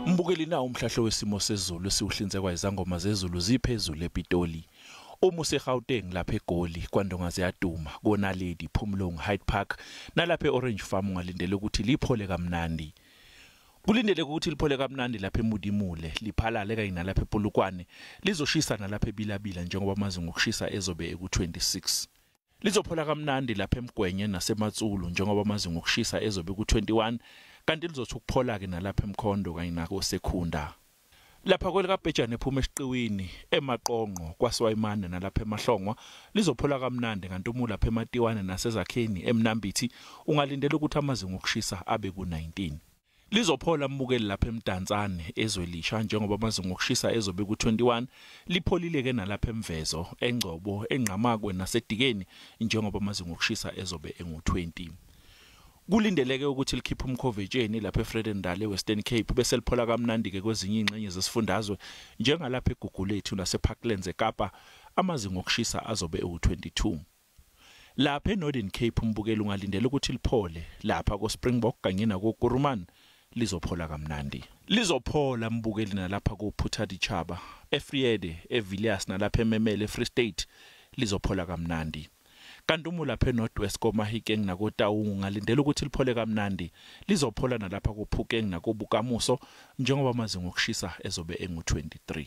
Mbukeli na umhlahlo wesimo sezulu siuhlinzekwa izangoma zezulu ziphezulu ePitoli. Uma useGauteng lapha eGoli kwandonga ziyaduma koNaledi Phumlong Hyde Park nalapha eOrange Farm ungalindele ukuthi liphole kamnandi. Kulindele ukuthi liphole kamnandi lapha eMudimule liphalale kanye nalapha ePolokwane lizoshisa nalapha eBilabila njengoba amazinga okushisa ezobe eku26. Lizophola kamnandi lapha eMgwenye naseMatsulu njengoba amazinga okushisa ezobe ku21 kanti lizothi ukuphola ke nalapha eMkhondo kanye nako Sekhunda. Lapha kwelikaBhejane ephuma esiqiwini eMaqonqo kwaSwayimane nalapha eMahlongwa lizophola kamnandi kanti uma lapha eMatiwane naseZakheni eMnambithi ungalindela ukuthi amazinga okushisa abe ku19. Lizophola mbukeli lapha eMdantsane ezwelisha njengoba amazinga okushisa ezobe ku21 lipholile ke nalapha eMvezo eNgcobo enqamakwe naseDikeni njengoba amazinga okushisa ezobe engu20. Kulindeleke ukuthi likhiphe umkhovetsheni lapha eFredendale eWestern Cape bese liphola kamnandi ke kwezinye ingxenye zesifundazwe njengalapha eGugulethu naseParklands eKapa amazinga okushisa azobe ewu22. Lapha eNorthern Cape umbukeli ungalindela ukuthi liphole lapha koSpringbok kanye nakoKuruman lizophola kamnandi. Lizophola mbukeli nalapha koPhuthaditshaba eFriede eVilliers nalapha eMemele eFree State lizophola kamnandi. Kanti uma lapha eNorthwest koMahikeng nakoTaung ungalindela ukuthi liphole kamnandi lizophola nalapha koPhukeng nakoBukamuso njengoba amazinga okushisa ezobe engu23.